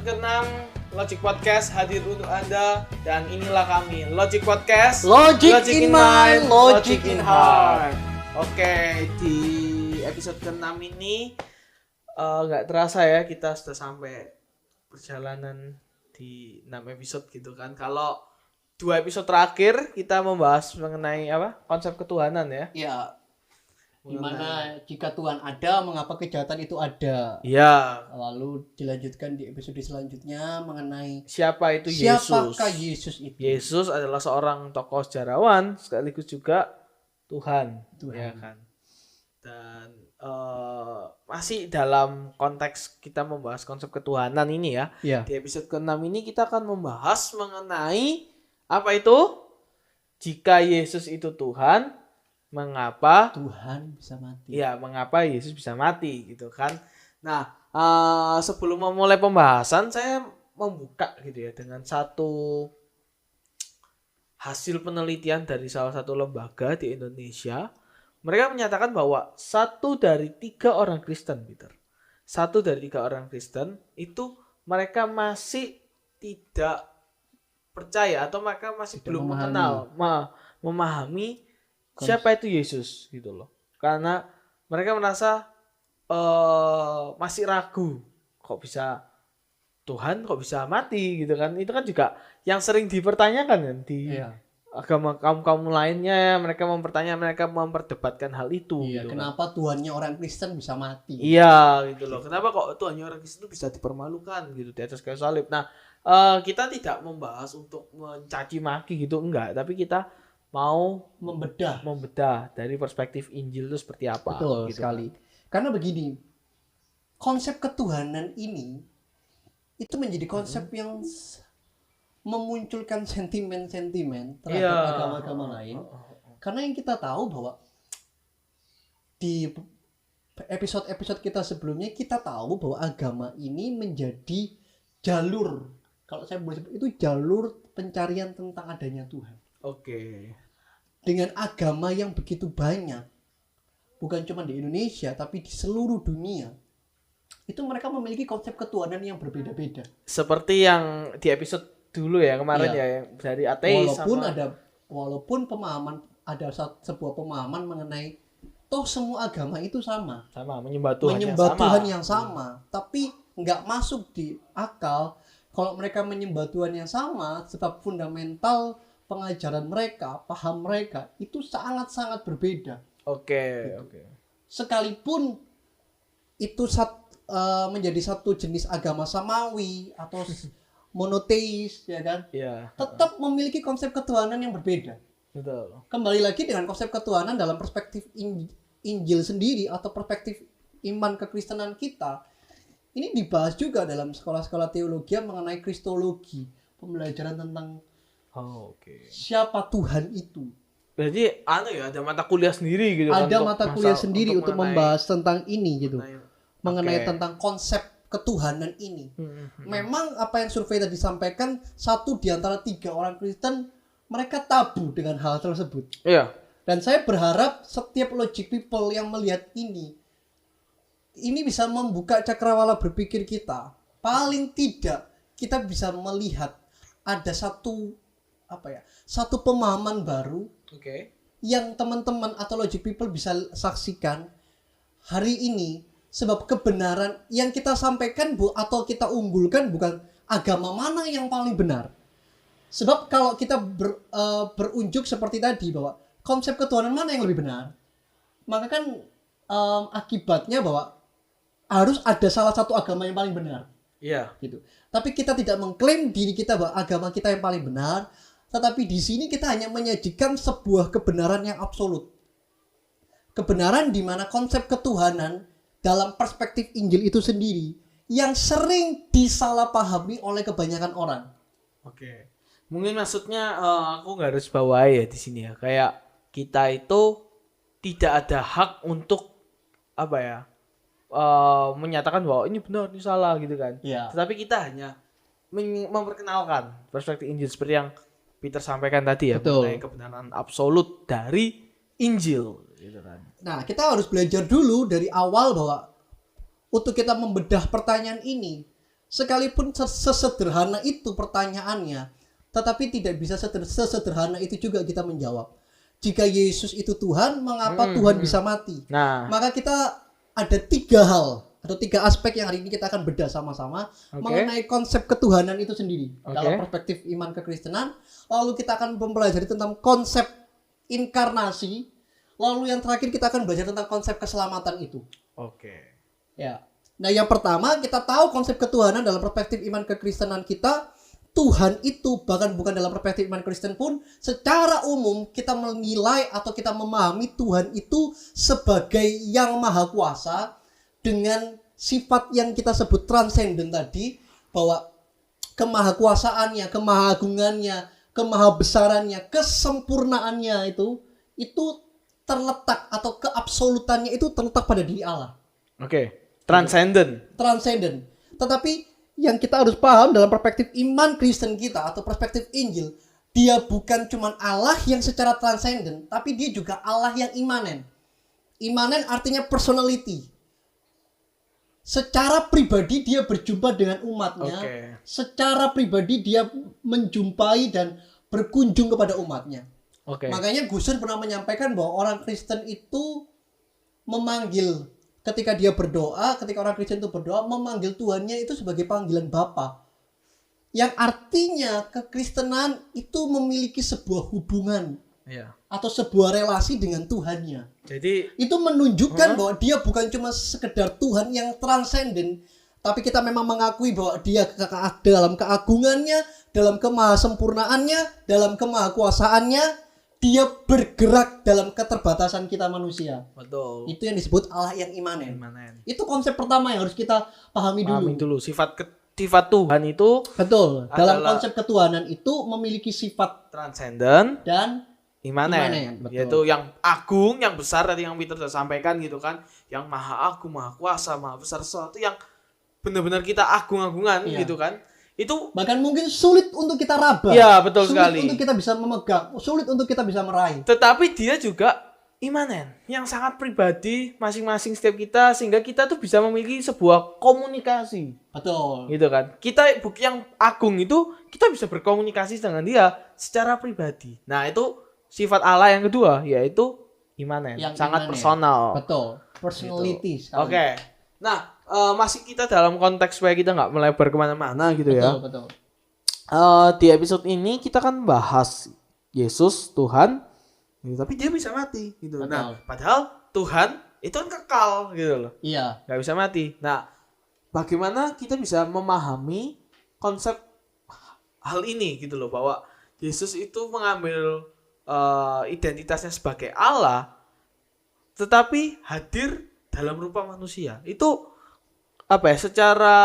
ke-6 Logic Podcast hadir untuk Anda. Dan inilah kami, Logic Podcast, Logic in mind, Logic in heart. Oke, di episode ke-6 ini gak terasa ya kita sudah sampai perjalanan di 6 episode gitu kan. Kalau 2 episode terakhir kita membahas mengenai konsep ketuhanan ya. Ya, dimana jika Tuhan ada, mengapa kejahatan itu ada? Iya. Lalu dilanjutkan di episode selanjutnya mengenai Siapa itu Yesus? siapakah Yesus itu? Yesus adalah seorang tokoh sejarawan sekaligus juga Tuhan. Ya kan. Dan masih dalam konteks kita membahas konsep ketuhanan ini ya. Ya. Di episode ke-6 ini kita akan membahas mengenai apa itu? Jika Yesus itu Tuhan, mengapa Tuhan bisa mati? ya, mengapa Yesus bisa mati gitu kan. Nah, sebelum memulai pembahasan saya membuka gitu ya dengan satu hasil penelitian dari salah satu lembaga di Indonesia. Mereka menyatakan bahwa 1 dari 3 orang Kristen, Peter. 1 dari 3 orang Kristen itu mereka masih tidak percaya atau mereka masih Tidak belum memahami. memahami siapa itu Yesus gitu loh. Karena mereka merasa masih ragu, kok bisa Tuhan kok bisa mati gitu kan. Itu kan juga yang sering dipertanyakan kan di agama kaum lainnya. Mereka memperdebatkan hal itu. Iya, gitu kenapa Tuhannya orang Kristen bisa mati? Iya gitu loh. Kenapa kok Tuhannya orang Kristen itu bisa dipermalukan gitu di atas kayu salib. Nah, kita tidak membahas untuk mencaci maki gitu, enggak, tapi kita mau membedah dari perspektif Injil itu seperti apa. Betul gitu sekali. kan. Karena begini, konsep ketuhanan ini itu menjadi konsep yang memunculkan sentimen-sentimen terhadap agama-agama lain. Karena yang kita tahu bahwa di episode-episode kita sebelumnya kita tahu bahwa agama ini menjadi jalur, kalau saya boleh sebut itu jalur pencarian tentang adanya Tuhan. Oke. Dengan agama yang begitu banyak, bukan cuma di Indonesia tapi di seluruh dunia, itu mereka memiliki konsep ketuhanan yang berbeda-beda. Seperti yang di episode dulu ya kemarin ya, yang dari ateis Walaupun ada sebuah pemahaman mengenai toh semua agama itu sama menyembah Tuhan yang sama, tapi nggak masuk di akal kalau mereka menyembah Tuhan yang sama, sebab fundamental pengajaran mereka, paham mereka itu sangat-sangat berbeda. Oke. Sekalipun itu menjadi satu jenis agama samawi atau monoteis, ya kan? Iya. Tetap memiliki konsep ketuhanan yang berbeda. Betul. Kembali lagi dengan konsep ketuhanan dalam perspektif Injil sendiri atau perspektif iman kekristenan kita. Ini dibahas juga dalam sekolah-sekolah teologi mengenai kristologi, pembelajaran tentang siapa Tuhan itu. Berarti ada mata kuliah sendiri gitu. Ada mata kuliah sendiri untuk membahas tentang ini gitu. Mengenai tentang konsep ketuhanan ini. Memang apa yang survei tadi sampaikan, 1 di antara 3 orang Kristen mereka tabu dengan hal tersebut. Iya. Dan saya berharap setiap logic people yang melihat ini bisa membuka cakrawala berpikir kita. Paling tidak kita bisa melihat ada satu pemahaman baru yang teman-teman atau logic people bisa saksikan hari ini. Sebab kebenaran yang kita sampaikan atau kita unggulkan bukan agama mana yang paling benar. Sebab kalau kita berunjuk seperti tadi bahwa konsep ketuhanan mana yang lebih benar, maka kan akibatnya bahwa harus ada salah satu agama yang paling benar. Iya. Gitu. Tapi kita tidak mengklaim diri kita bahwa agama kita yang paling benar, tetapi di sini kita hanya menyajikan sebuah kebenaran yang absolut. Kebenaran di mana konsep ketuhanan dalam perspektif Injil itu sendiri yang sering disalahpahami oleh kebanyakan orang. Oke. Mungkin maksudnya aku garis bawahi ya di sini ya. Kayak kita itu tidak ada hak untuk menyatakan bahwa ini benar, ini salah gitu kan. Ya. Tetapi kita hanya memperkenalkan perspektif Injil seperti yang Peter sampaikan tadi ya, mengenai kebenaran absolut dari Injil gitu kan. Nah, kita harus belajar dulu dari awal bahwa untuk kita membedah pertanyaan ini, Sekalipun sesederhana itu pertanyaannya, tetapi tidak bisa sesederhana itu juga kita menjawab. Jika Yesus itu Tuhan, mengapa Tuhan bisa mati? Nah, Maka kita ada 3 hal atau 3 aspek yang hari ini kita akan bedah sama-sama mengenai konsep ketuhanan itu sendiri dalam perspektif iman kekristenan. Lalu kita akan mempelajari tentang konsep inkarnasi. Lalu yang terakhir kita akan belajar tentang konsep keselamatan itu. Ya. Nah, yang pertama kita tahu konsep ketuhanan dalam perspektif iman kekristenan kita. Tuhan itu bahkan bukan dalam perspektif iman Kristen pun secara umum kita menilai atau kita memahami Tuhan itu sebagai yang maha kuasa dengan sifat yang kita sebut transenden tadi, bahwa kemahakuasaannya, kemahagungannya, kemahabesarannya, kesempurnaannya itu terletak atau keabsolutannya itu terletak pada diri Allah. Transcendent. Tetapi yang kita harus paham dalam perspektif iman Kristen kita atau perspektif Injil, dia bukan cuma Allah yang secara transenden, tapi dia juga Allah yang imanen. Imanen artinya personality. Secara pribadi dia berjumpa dengan umatnya. Secara pribadi dia menjumpai dan berkunjung kepada umatnya. Makanya Gus Dur pernah menyampaikan bahwa orang Kristen itu memanggil, ketika dia berdoa, ketika orang Kristen itu berdoa, memanggil Tuhannya itu sebagai panggilan Bapa. Yang artinya kekristenan itu memiliki sebuah hubungan atau sebuah relasi dengan Tuhannya. Jadi itu menunjukkan bahwa dia bukan cuma sekedar Tuhan yang transenden, tapi kita memang mengakui bahwa dia dalam keagungannya, dalam kemahasempurnaannya, dalam kemahakuasaannya, dia bergerak dalam keterbatasan kita manusia. Betul. Itu yang disebut Allah yang imanen. Itu konsep pertama yang harus kita pahami dulu. Sifat Tuhan itu. Betul. Dalam konsep ketuhanan itu memiliki sifat transenden dan imanen. Yaitu yang agung, yang besar tadi yang Peter sudah sampaikan gitu kan. Yang maha agung, maha kuasa, maha besar, sesuatu yang benar-benar kita agung-agungan gitu kan. Itu bahkan mungkin sulit untuk kita raba. Iya, betul sekali. Sulit untuk kita bisa memegang, sulit untuk kita bisa meraih. Tetapi dia juga imanen, yang sangat pribadi masing-masing setiap kita, sehingga kita tuh bisa memiliki sebuah komunikasi. Betul. Gitu kan. Kita yang agung itu kita bisa berkomunikasi dengan dia secara pribadi. Nah, itu sifat Allah yang kedua, yaitu imanen, yang sangat personal. Betul. Personality. Gitu. Nah, masih kita dalam konteks supaya kita nggak melebar kemana-mana gitu ya. Betul. Di episode ini kita kan bahas Yesus Tuhan, gitu, tapi dia bisa mati gitu. Betul. Nah, padahal Tuhan itu kan kekal gitu loh. Iya. Nggak bisa mati. Nah, bagaimana kita bisa memahami konsep hal ini gitu loh, bahwa Yesus itu mengambil identitasnya sebagai Allah, tetapi hadir dalam rupa manusia. Itu apa ya, secara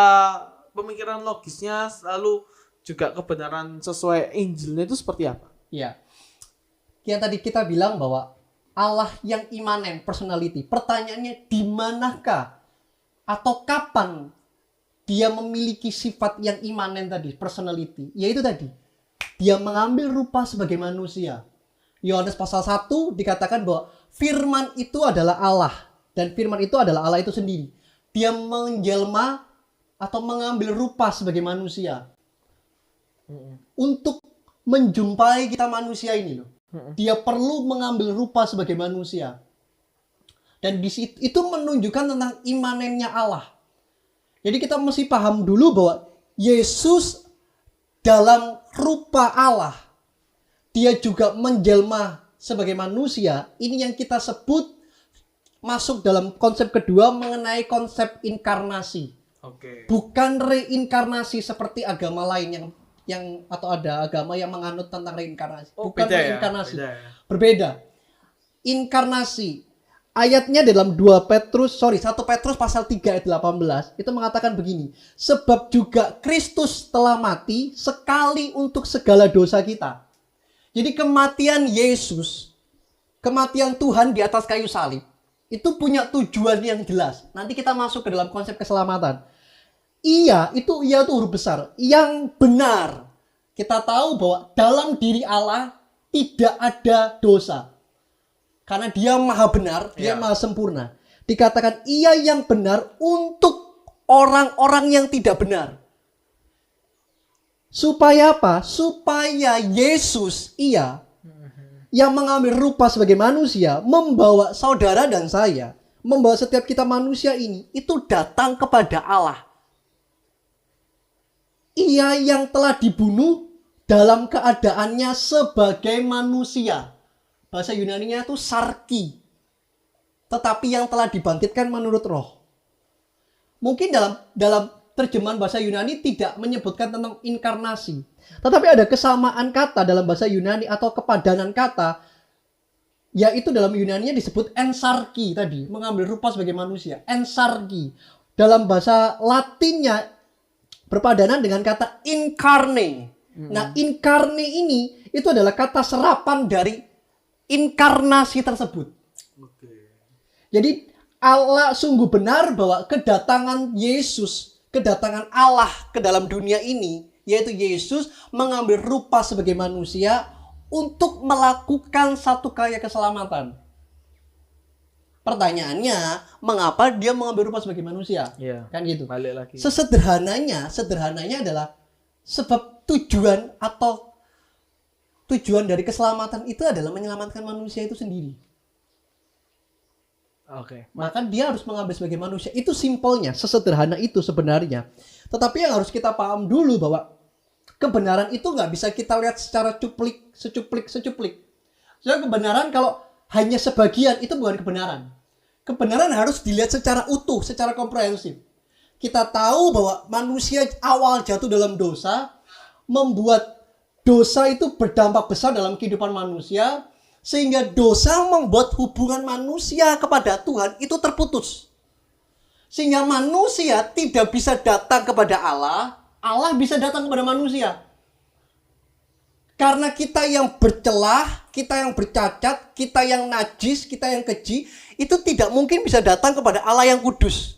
pemikiran logisnya lalu juga kebenaran sesuai Injilnya itu seperti apa? Iya. Yang tadi kita bilang bahwa Allah yang imanen, personality. Pertanyaannya di manakah atau kapan dia memiliki sifat yang imanen tadi, personality? Yaitu tadi, dia mengambil rupa sebagai manusia. Yohanes pasal 1 dikatakan bahwa firman itu adalah Allah, dan firman itu adalah Allah itu sendiri. Dia menjelma atau mengambil rupa sebagai manusia untuk menjumpai kita manusia ini loh. Dia perlu mengambil rupa sebagai manusia. Dan di situ itu menunjukkan tentang imanennya Allah. Jadi kita mesti paham dulu bahwa Yesus dalam rupa Allah, dia juga menjelma sebagai manusia. Ini yang kita sebut masuk dalam konsep kedua mengenai konsep inkarnasi. Bukan reinkarnasi seperti agama lain yang atau ada agama yang menganut tentang reinkarnasi. Bukan reinkarnasi. Berbeda. Inkarnasi. Ayatnya dalam 1 Petrus pasal 3 ayat 18 itu mengatakan begini. Sebab juga Kristus telah mati sekali untuk segala dosa kita. Jadi kematian Yesus, kematian Tuhan di atas kayu salib, itu punya tujuan yang jelas. Nanti kita masuk ke dalam konsep keselamatan. Ia itu huruf besar. Yang benar. Kita tahu bahwa dalam diri Allah tidak ada dosa. Karena dia maha benar, dia maha sempurna. Dikatakan ia yang benar untuk orang-orang yang tidak benar. Supaya apa? Supaya Yesus yang mengambil rupa sebagai manusia membawa saudara dan saya, membawa setiap kita manusia ini itu datang kepada Allah. Ia yang telah dibunuh dalam keadaannya sebagai manusia. Bahasa Yunaninya itu sarki. Tetapi yang telah dibangkitkan menurut roh. Mungkin dalam terjemahan bahasa Yunani tidak menyebutkan tentang inkarnasi. Tetapi ada kesamaan kata dalam bahasa Yunani atau kepadanan kata. Yaitu dalam Yunaninya disebut ensarki tadi. Mengambil rupa sebagai manusia. Ensarki. Dalam bahasa Latinnya berpadanan dengan kata incarne. Nah, incarne ini itu adalah kata serapan dari inkarnasi tersebut. Jadi Allah sungguh benar bahwa kedatangan Yesus, kedatangan Allah ke dalam dunia ini, yaitu Yesus mengambil rupa sebagai manusia untuk melakukan satu karya keselamatan. Pertanyaannya, mengapa dia mengambil rupa sebagai manusia? Iya. Kan gitu. Balik lagi. Sederhananya adalah sebab tujuan dari keselamatan itu adalah menyelamatkan manusia itu sendiri. Oke. Maka dia harus mengambil sebagai manusia. Itu simpelnya, sesederhana itu sebenarnya. Tetapi yang harus kita paham dulu bahwa kebenaran itu nggak bisa kita lihat secara secuplik. Soalnya kebenaran kalau hanya sebagian itu bukan kebenaran. Kebenaran harus dilihat secara utuh, secara komprehensif. Kita tahu bahwa manusia awal jatuh dalam dosa, membuat dosa itu berdampak besar dalam kehidupan manusia, sehingga dosa membuat hubungan manusia kepada Tuhan itu terputus. Sehingga manusia tidak bisa datang kepada Allah, Allah bisa datang kepada manusia. Karena kita yang bercelah, kita yang bercacat, kita yang najis, kita yang keji, itu tidak mungkin bisa datang kepada Allah yang kudus.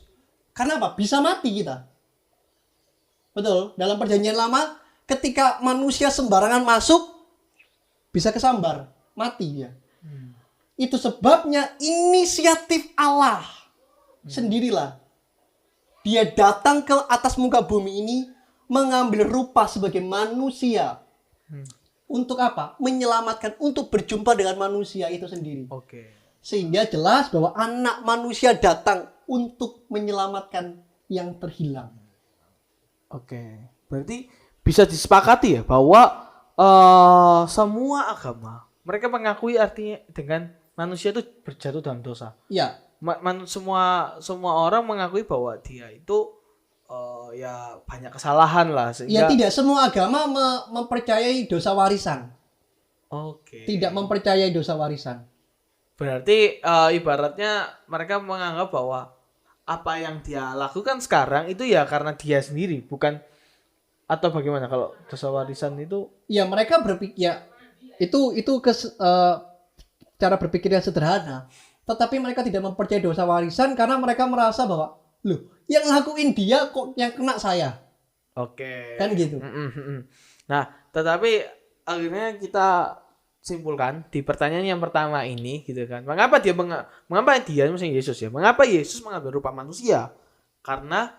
Karena apa? Bisa mati kita. Betul, dalam perjanjian lama, ketika manusia sembarangan masuk, bisa kesambar. Mati dia. Itu sebabnya inisiatif Allah sendirilah. Dia datang ke atas muka bumi ini mengambil rupa sebagai manusia. Untuk apa? Menyelamatkan, untuk berjumpa dengan manusia itu sendiri. Oke. Sehingga jelas bahwa anak manusia datang untuk menyelamatkan yang terhilang. Oke. Berarti bisa disepakati ya bahwa semua agama mereka mengakui artinya dengan manusia itu berjatuh dalam dosa. Ya. Semua orang mengakui bahwa dia itu ya banyak kesalahan lah. Ya tidak semua agama mempercayai dosa warisan. Oke. Tidak mempercayai dosa warisan. Berarti ibaratnya mereka menganggap bahwa apa yang dia lakukan sekarang itu ya karena dia sendiri, bukan atau bagaimana kalau dosa warisan itu? Ya mereka berpikir ya itu cara berpikir yang sederhana. Tetapi mereka tidak mempercayai dosa warisan karena mereka merasa bahwa loh, yang lakuin dia kok yang kena saya. Oke. Kan gitu. Nah, tetapi akhirnya kita simpulkan di pertanyaan yang pertama ini gitu kan. Mengapa dia misalnya Yesus ya? Mengapa Yesus mengambil rupa manusia? Karena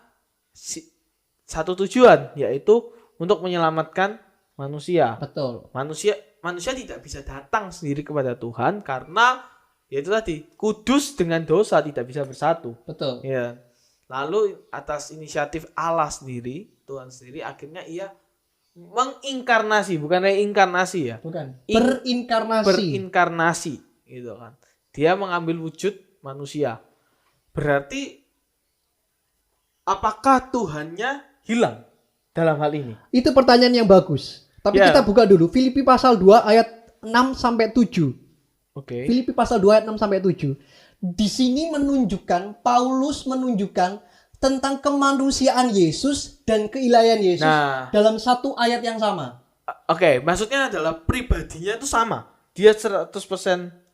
satu tujuan, yaitu untuk menyelamatkan manusia. Betul. Manusia tidak bisa datang sendiri kepada Tuhan karena yaitu tadi kudus dengan dosa tidak bisa bersatu. Betul. Ya. Lalu atas inisiatif Allah sendiri, Tuhan sendiri akhirnya ia menginkarnasi, bukan reinkarnasi ya. Bukan. Berinkarnasi gitu kan. Dia mengambil wujud manusia. Berarti apakah Tuhannya hilang dalam hal ini? Itu pertanyaan yang bagus. Tapi kita buka dulu Filipi pasal 2 ayat 6 sampai 7. Oke. Filipi pasal 2 ayat 6 sampai 7. Di sini Paulus menunjukkan tentang kemanusiaan Yesus dan keilahian Yesus dalam satu ayat yang sama. Oke, maksudnya adalah pribadinya itu sama. Dia 100%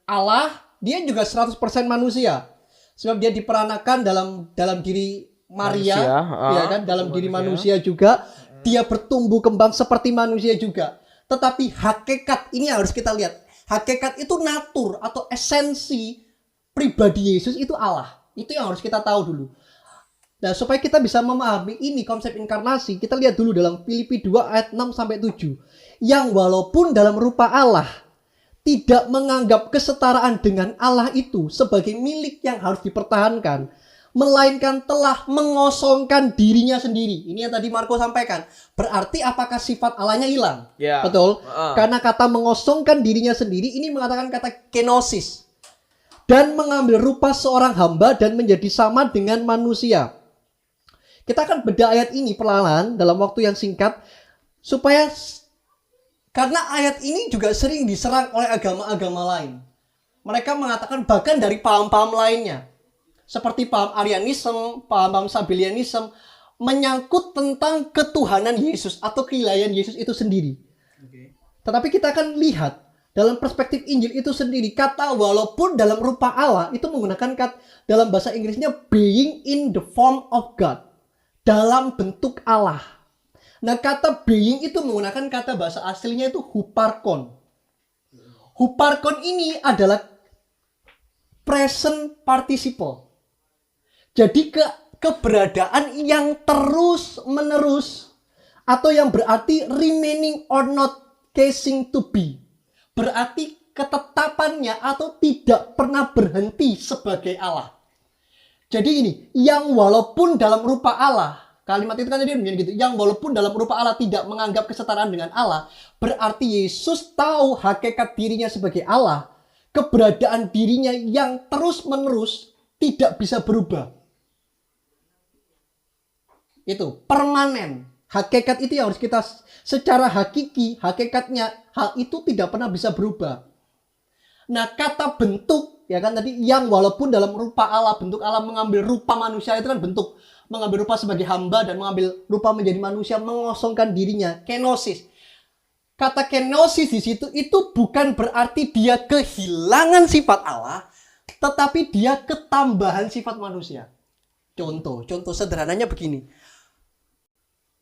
Allah, dia juga 100% manusia. Sebab dia diperanakan dalam diri Maria, ya kan, dalam diri manusia juga. Dia bertumbuh kembang seperti manusia juga. Tetapi hakikat ini harus kita lihat. Hakikat itu natur atau esensi pribadi Yesus itu Allah. Itu yang harus kita tahu dulu. Nah, supaya kita bisa memahami ini konsep inkarnasi, kita lihat dulu dalam Filipi 2 ayat 6 sampai 7. Yang walaupun dalam rupa Allah tidak menganggap kesetaraan dengan Allah itu sebagai milik yang harus dipertahankan, melainkan telah mengosongkan dirinya sendiri. Ini yang tadi Marco sampaikan. Berarti apakah sifat Allahnya hilang? Ya. Betul. Karena kata mengosongkan dirinya sendiri ini mengatakan kata kenosis. Dan mengambil rupa seorang hamba dan menjadi sama dengan manusia. Kita akan bedah ayat ini perlahan dalam waktu yang singkat. Karena ayat ini juga sering diserang oleh agama-agama lain. Mereka mengatakan bahkan dari paham-paham lainnya. Seperti paham Arianisme, paham-paham Sabellianisme. Menyangkut tentang ketuhanan Yesus atau keilahian Yesus itu sendiri. Tetapi kita akan lihat dalam perspektif Injil itu sendiri. Kata walaupun dalam rupa Allah itu menggunakan kata dalam bahasa Inggrisnya being in the form of God. Dalam bentuk Allah. Nah, kata being itu menggunakan kata bahasa aslinya itu huparkon. Huparkon ini adalah present participle. Jadi keberadaan yang terus menerus atau yang berarti remaining or not ceasing to be. Berarti ketetapannya atau tidak pernah berhenti sebagai Allah. Jadi ini, yang walaupun dalam rupa Allah, kalimat itu kan tadi gitu, yang walaupun dalam rupa Allah tidak menganggap kesetaraan dengan Allah, berarti Yesus tahu hakikat dirinya sebagai Allah, keberadaan dirinya yang terus-menerus tidak bisa berubah. Itu permanen. Hakikat itu yang harus kita secara hakiki, hakikatnya hal itu tidak pernah bisa berubah. Nah, kata bentuk, ya kan tadi yang walaupun dalam rupa Allah, bentuk Allah mengambil rupa manusia itu kan bentuk, mengambil rupa sebagai hamba dan mengambil rupa menjadi manusia, mengosongkan dirinya, kenosis. Kata kenosis di situ itu bukan berarti dia kehilangan sifat Allah, tetapi dia ketambahan sifat manusia. Contoh sederhananya begini.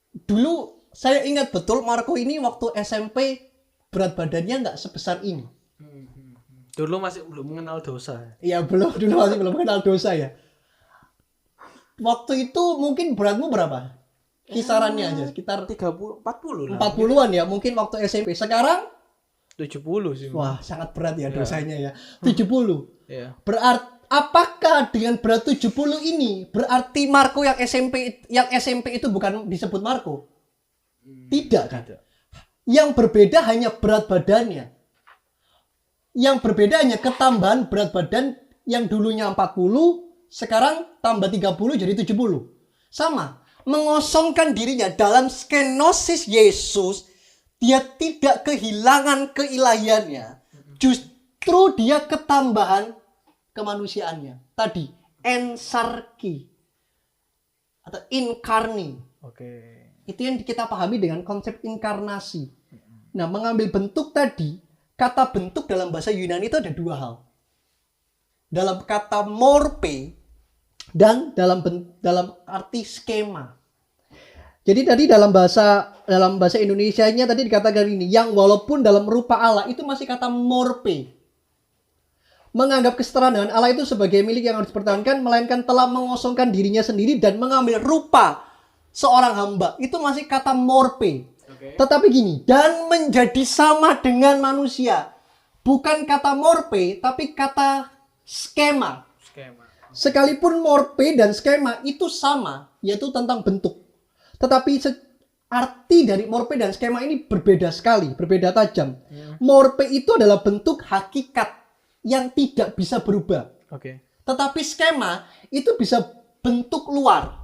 Dulu saya ingat betul Marco ini waktu SMP berat badannya nggak sebesar ini. Dulu masih belum mengenal dosa. Iya, dulu masih belum mengenal dosa ya. Waktu itu mungkin beratmu berapa? Kisarannya aja sekitar 30, 40 lah. 40-an ya mungkin waktu SMP. Sekarang 70 sih. wah, sangat berat ya dosanya ya. 70. Iya. Berarti apakah dengan berat 70 ini berarti Marco yang SMP itu bukan disebut Marco? Tidak kan? Yang berbeda hanya berat badannya. Yang berbeda hanya ketambahan berat badan yang dulunya 40, sekarang tambah 30 jadi 70. Sama, mengosongkan dirinya dalam skenosis Yesus, dia tidak kehilangan keilahiannya. Justru dia ketambahan kemanusiaannya. Tadi, ensarki atau inkarni. Oke. Itu yang kita pahami dengan konsep inkarnasi. Nah, mengambil bentuk tadi, kata bentuk dalam bahasa Yunani itu ada dua hal. Dalam kata morpe dan dalam arti skema. Jadi tadi dalam bahasa Indonesianya tadi dikatakan ini, yang walaupun dalam rupa Allah itu masih kata morpe. Menganggap kesetaraan dengan Allah itu sebagai milik yang harus dipertahankan, melainkan telah mengosongkan dirinya sendiri dan mengambil rupa seorang hamba. Itu masih kata morpe. Tetapi gini, dan menjadi sama dengan manusia. Bukan kata morpe, tapi kata skema. Sekalipun morpe dan skema itu sama, yaitu tentang bentuk. Tetapi arti dari morpe dan skema ini berbeda sekali, berbeda tajam. Morpe itu adalah bentuk hakikat yang tidak bisa berubah. Tetapi skema itu bisa bentuk luar.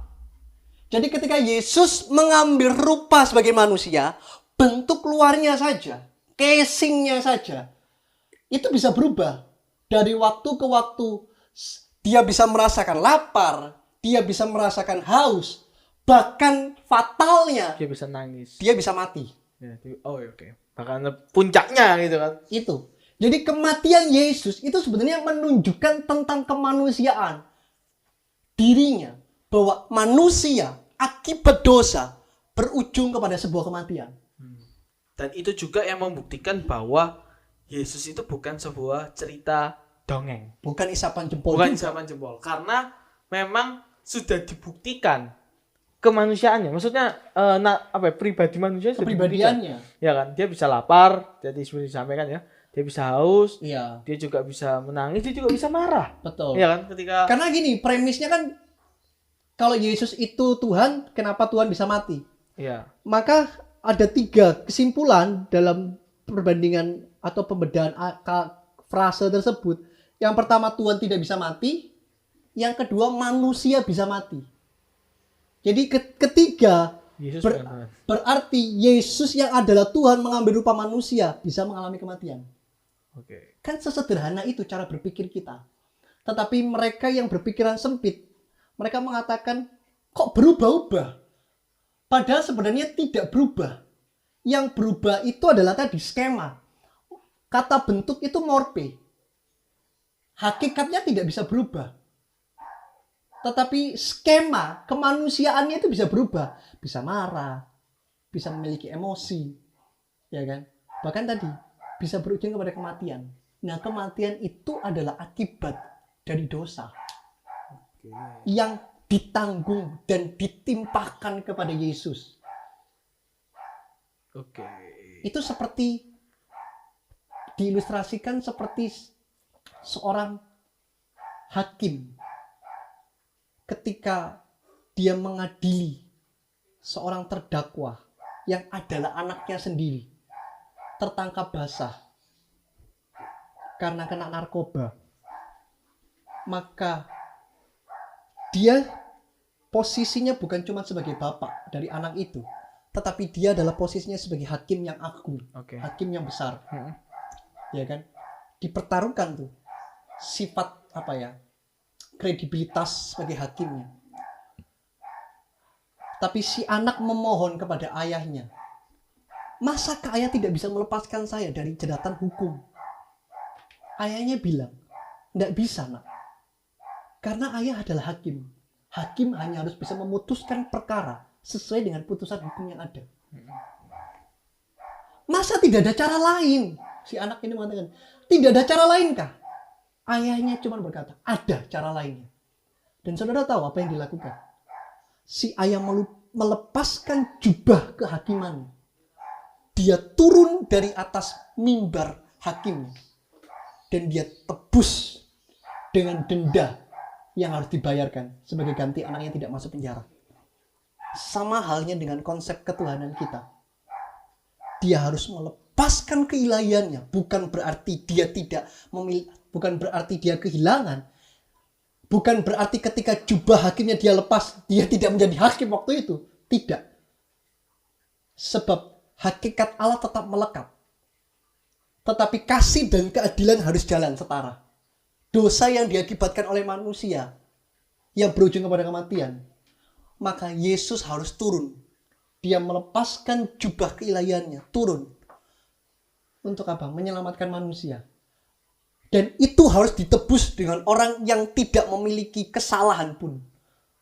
Jadi ketika Yesus mengambil rupa sebagai manusia, bentuk luarnya saja, casingnya saja, itu bisa berubah. Dari waktu ke waktu, dia bisa merasakan lapar, dia bisa merasakan haus, bahkan fatalnya, Dia bisa nangis. dia bisa mati. Bahkan puncaknya gitu kan. Itu. Jadi kematian Yesus itu sebenarnya menunjukkan tentang kemanusiaan dirinya. Bahwa manusia akibat dosa berujung kepada sebuah kematian. Dan itu juga yang membuktikan bahwa Yesus itu bukan sebuah cerita dongeng. Bukan isapan jempol. Bukan isapan jempol. Karena memang sudah dibuktikan kemanusiaannya, maksudnya pribadi manusia sudah dibuktikan. Kepribadiannya. Ya kan, dia bisa lapar, jadi seperti disampaikan ya, dia bisa haus, Iya, dia juga bisa menangis, dia juga bisa marah. betul. Ya kan, ketika Karena gini, premisnya kan kalau Yesus itu Tuhan, kenapa Tuhan bisa mati? ya, Maka ada 3 kesimpulan dalam perbandingan atau pembedahan frase tersebut. Yang pertama, Tuhan tidak bisa mati. Yang kedua, manusia bisa mati. Jadi ketiga, Yesus bukan Tuhan. berarti Yesus yang adalah Tuhan mengambil rupa manusia bisa mengalami kematian. Oke. Kan sesederhana itu cara berpikir kita. Tetapi mereka yang berpikiran sempit, mereka mengatakan, kok berubah-ubah? Padahal sebenarnya tidak berubah. Yang berubah itu adalah tadi skema. Kata bentuk itu morpe. Hakikatnya tidak bisa berubah. Tetapi skema kemanusiaannya itu bisa berubah. Bisa marah, bisa memiliki emosi, ya kan? Bahkan tadi bisa berujung kepada kematian. Nah, kematian itu adalah akibat dari dosa yang ditanggung dan ditimpakan kepada Yesus. Oke. Itu seperti diilustrasikan seperti seorang hakim ketika dia mengadili seorang terdakwa yang adalah anaknya sendiri tertangkap basah karena kena narkoba, maka dia posisinya bukan cuma sebagai bapak dari anak itu, tetapi dia adalah posisinya sebagai hakim yang agung, Oke. hakim yang besar, ya kan? Dipertaruhkan tuh sifat kredibilitas sebagai hakimnya. Tapi si anak memohon kepada ayahnya, masakah ayah tidak bisa melepaskan saya dari jeratan hukum? Ayahnya bilang, tidak bisa nak, karena ayah adalah hakim. Hakim hanya harus bisa memutuskan perkara sesuai dengan putusan hukum yang ada. Masa tidak ada cara lain? Si anak ini mengatakan, tidak ada cara lain kah? Ayahnya cuma berkata, ada cara lainnya. Dan saudara tahu apa yang dilakukan? Si ayah melepaskan jubah kehakimannya. Dia turun dari atas mimbar hakimnya. Dan dia tebus dengan denda yang harus dibayarkan sebagai ganti anaknya tidak masuk penjara. Sama halnya dengan konsep ketuhanan kita. Dia harus melepaskan keilahiannya, bukan berarti dia tidak memilih, bukan berarti dia kehilangan, bukan berarti ketika jubah hakimnya dia lepas, dia tidak menjadi hakim waktu itu. Tidak. Sebab hakikat Allah tetap melekat. Tetapi kasih dan keadilan harus jalan setara. Dosa yang diakibatkan oleh manusia yang berujung kepada kematian, maka Yesus harus turun. Dia melepaskan jubah keilahiannya, turun. Untuk apa? Menyelamatkan manusia. Dan itu harus ditebus dengan orang yang tidak memiliki kesalahan pun.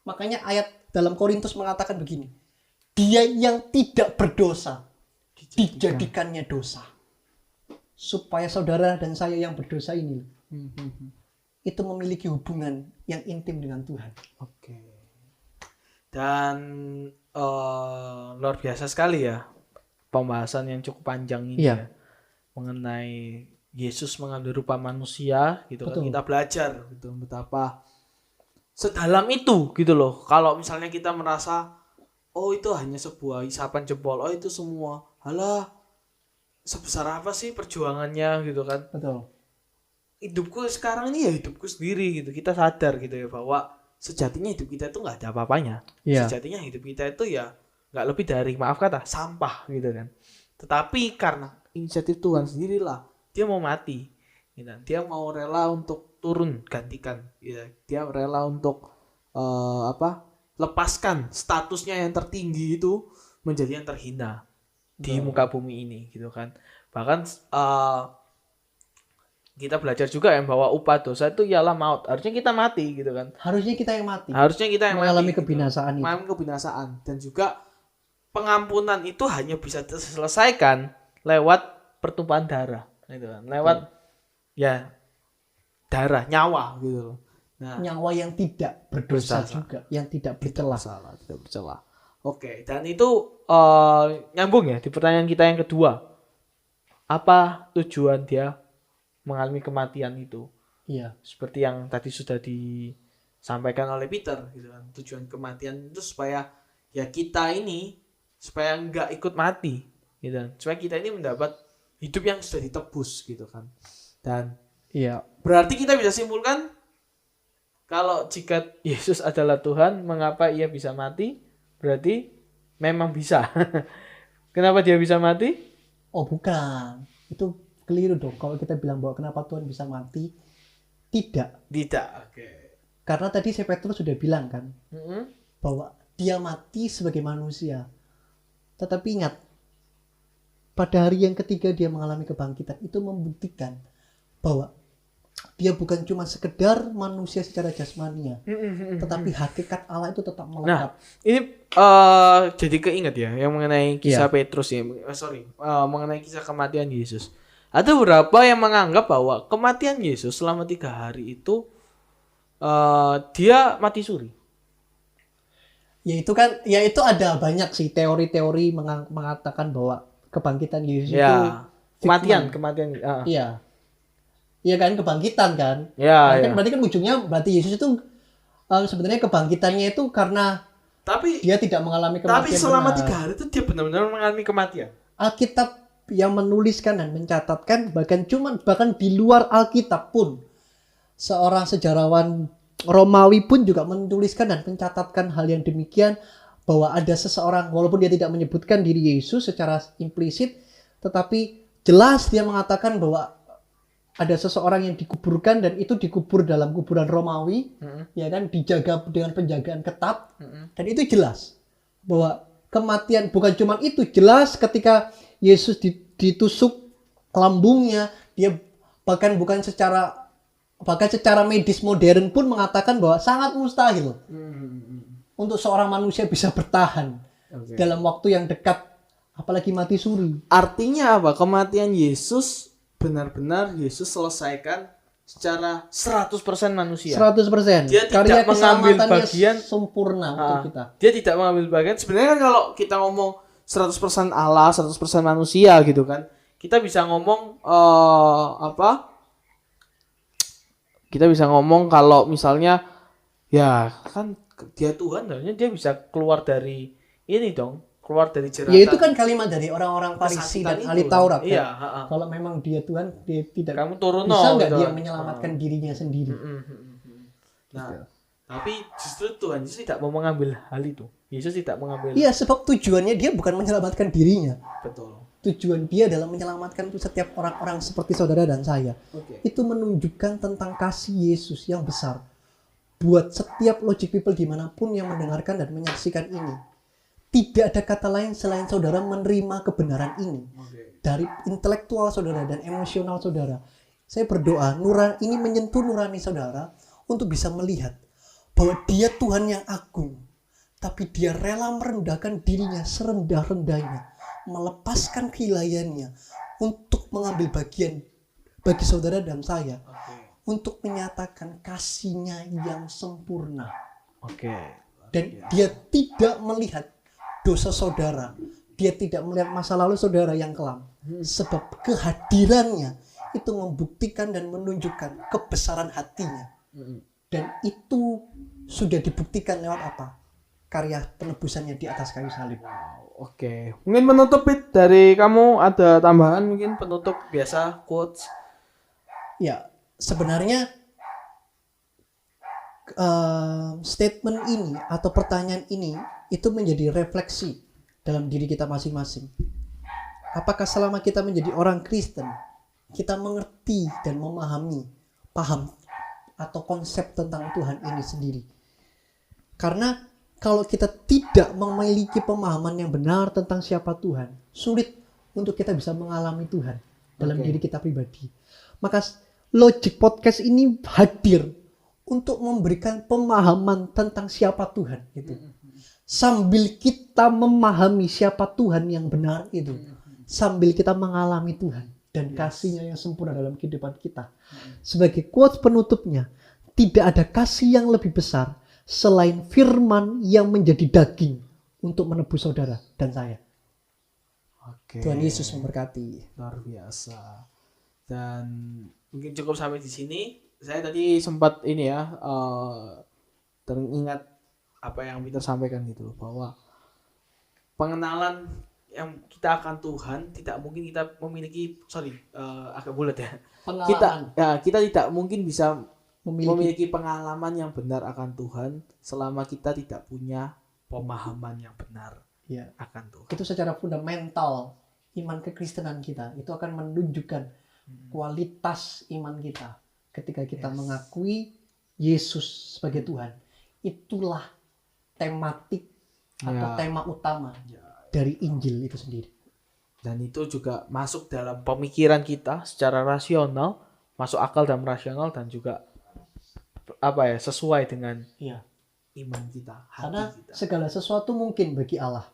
Makanya ayat dalam Korintus mengatakan begini, dia yang tidak berdosa dijadikannya dosa, supaya saudara dan saya yang berdosa ini itu memiliki hubungan yang intim dengan Tuhan. Oke. Dan luar biasa sekali ya pembahasan yang cukup panjang ini Iya. ya, mengenai Yesus mengambil rupa manusia gitu kan. Betul. Kita belajar gitu betapa sedalam itu gitu loh. Kalau misalnya kita merasa oh itu hanya sebuah isapan jempol, oh itu semua, halah sebesar apa sih perjuangannya gitu kan. Betul. Hidupku sekarang ini ya hidupku sendiri gitu. Kita sadar gitu ya bahwa sejatinya hidup kita itu nggak ada apa-apanya. Iya. Sejatinya hidup kita itu ya nggak lebih dari, maaf kata, sampah gitu kan. Tetapi karena inisiatif Tuhan sendirilah dia mau mati gitu. Dia mau rela untuk turun gantikan ya. Dia rela untuk lepaskan statusnya yang tertinggi itu menjadi yang terhina di muka bumi ini gitu kan. Bahkan kita belajar juga ya bahwa upah dosa itu ialah maut. Harusnya kita mati gitu kan. Harusnya kita yang mati. Harusnya kita yang mengalami mati, kebinasaan gitu. itu. Mengalami kebinasaan. Dan juga pengampunan itu hanya bisa diselesaikan lewat pertumpahan darah gitu kan. Lewat ya darah, nyawa gitu loh. nyawa yang tidak berdosa Berdosa. juga, yang tidak bercela. Salah, tidak bercela. Oke, dan itu nyambung ya di pertanyaan kita yang kedua. Apa tujuan dia mengalami kematian itu? Iya. Seperti yang tadi sudah disampaikan oleh Peter gitu kan. Tujuan kematian itu supaya ya kita ini supaya nggak ikut mati gitu kan. Supaya kita ini mendapat hidup yang sudah ditebus gitu kan. Dan Iya. berarti kita bisa simpulkan kalau jika Yesus adalah Tuhan, mengapa ia bisa mati? Berarti memang bisa. Kenapa dia bisa mati? Oh bukan, itu keliru dong kalau kita bilang bahwa kenapa Tuhan bisa mati. Tidak, Tidak. Oke. karena tadi saya Petrus sudah bilang kan Mm-mm. bahwa dia mati sebagai manusia. Tetapi ingat, pada hari yang ketiga dia mengalami kebangkitan, itu membuktikan bahwa dia bukan cuma sekedar manusia secara jasmania, tetapi hakikat Allah itu tetap melekat. Ini jadi keinget ya yang mengenai kisah Petrus ya. Mengenai kisah kematian Yesus. Ada beberapa yang menganggap bahwa kematian Yesus selama 3 hari itu dia mati suri. Ya itu ada banyak sih teori-teori mengatakan bahwa kebangkitan Yesus itu Ya, kematian. iya. Iya kan, kebangkitan kan. Ya, Kan berarti kan ujungnya berarti Yesus itu sebenarnya kebangkitannya itu karena Tapi dia tidak mengalami kematian. selama benar. 3 hari itu dia benar-benar mengalami kematian. Alkitab yang menuliskan dan mencatatkan bahkan di luar Alkitab pun seorang sejarawan Romawi pun juga menuliskan dan mencatatkan hal yang demikian, bahwa ada seseorang, walaupun dia tidak menyebutkan diri Yesus secara implisit, tetapi jelas dia mengatakan bahwa ada seseorang yang dikuburkan, dan itu dikubur dalam kuburan Romawi, ya kan, dijaga dengan penjagaan ketat, dan itu jelas bahwa kematian bukan cuma itu, jelas ketika Yesus ditusuk lambungnya, dia bahkan secara medis modern pun mengatakan bahwa sangat mustahil untuk seorang manusia bisa bertahan dalam waktu yang dekat, apalagi mati suri. Artinya apa? Kematian Yesus benar-benar Yesus selesaikan secara 100% manusia. 100%. Dia tidak Karya mengambil keselamatannya bagian sempurna untuk kita. Dia tidak mengambil bagian. Sebenarnya kan kalau kita ngomong 100% Allah, 100% manusia gitu kan. Kita bisa ngomong Kita bisa ngomong kalau misalnya ya kan dia Tuhan, harusnya dia bisa keluar dari ini dong, keluar dari jeratan. Ya itu kan kalimat dari orang-orang Farisi dan kesakitan ahli itu, Taurat kan? kan. Iya, Kalau memang dia Tuhan, dia tidak Kamu turun bisa nggak gitu dia kan. menyelamatkan dirinya sendiri. Nah, tapi justru Tuhan Yesus tidak mau mengambil hal itu. Yesus tidak mengambil. Iya, sebab tujuannya dia bukan menyelamatkan dirinya. Betul. Tujuan dia dalam menyelamatkan itu setiap orang-orang seperti saudara dan saya. Itu menunjukkan tentang kasih Yesus yang besar buat setiap logic people dimanapun yang mendengarkan dan menyaksikan ini. Tidak ada kata lain selain saudara menerima kebenaran ini dari intelektual saudara dan emosional saudara. Saya berdoa ini menyentuh nurani saudara untuk bisa melihat bahwa dia Tuhan yang agung, tapi dia rela merendahkan dirinya serendah-rendahnya, melepaskan kehilahiannya untuk mengambil bagian bagi saudara dan saya, untuk menyatakan kasihnya yang sempurna. Dan dia tidak melihat dosa saudara, dia tidak melihat masa lalu saudara yang kelam, sebab kehadirannya itu membuktikan dan menunjukkan kebesaran hatinya. Dan itu sudah dibuktikan lewat apa? Karya penebusannya di atas kayu salib. Mungkin penutup dari kamu ada tambahan, mungkin penutup biasa quotes. Ya, sebenarnya statement ini atau pertanyaan ini itu menjadi refleksi dalam diri kita masing-masing. Apakah selama kita menjadi orang Kristen, kita mengerti dan paham atau konsep tentang Tuhan ini sendiri? Karena kalau kita tidak memiliki pemahaman yang benar tentang siapa Tuhan, sulit untuk kita bisa mengalami Tuhan dalam diri kita pribadi. Maka Logic Podcast ini hadir untuk memberikan pemahaman tentang siapa Tuhan itu. Sambil kita memahami siapa Tuhan yang benar itu, sambil kita mengalami Tuhan dan kasihnya yang sempurna dalam kehidupan kita. Sebagai quotes penutupnya, tidak ada kasih yang lebih besar selain firman yang menjadi daging untuk menebus saudara dan saya. Oke. Tuhan Yesus memberkati. Luar biasa. Dan mungkin cukup sampai di sini. Saya tadi sempat ini ya teringat apa yang Peter sampaikan gitu loh, bahwa pengenalan yang kita akan Tuhan tidak mungkin kita memiliki agak bulat ya. Kita tidak mungkin bisa memiliki pengalaman yang benar akan Tuhan selama kita tidak punya pemahaman yang benar akan Tuhan. Itu secara fundamental iman kekristenan kita itu akan menunjukkan kualitas iman kita ketika kita mengakui Yesus sebagai Tuhan. Itulah tematik atau tema utama dari Injil itu sendiri. Dan itu juga masuk dalam pemikiran kita secara rasional, masuk akal dan rasional, dan juga sesuai dengan iman kita, hati karena kita. Segala sesuatu mungkin bagi Allah.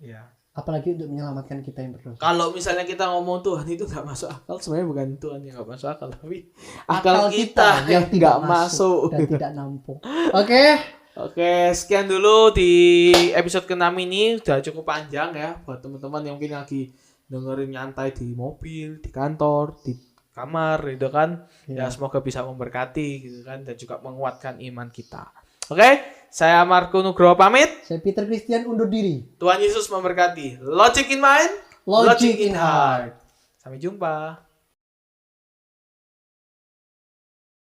Ya. Apalagi untuk menyelamatkan kita yang berdosa. Kalau misalnya kita ngomong Tuhan itu nggak masuk akal, sebenarnya bukan Tuhan yang nggak masuk akal, tapi akal kita yang tidak masuk dan tidak nampung. Oke, sekian dulu di episode ke-6 ini. Udah cukup panjang ya buat teman-teman yang mungkin lagi dengerin nyantai di mobil, di kantor, di kamar gitu kan. Ya semoga bisa memberkati gitu kan, dan juga menguatkan iman kita. Oke, saya Marco Nugroho pamit. Saya Peter Christian undur diri. Tuhan Yesus memberkati. Logic in mind, Logic in heart. Sampai jumpa.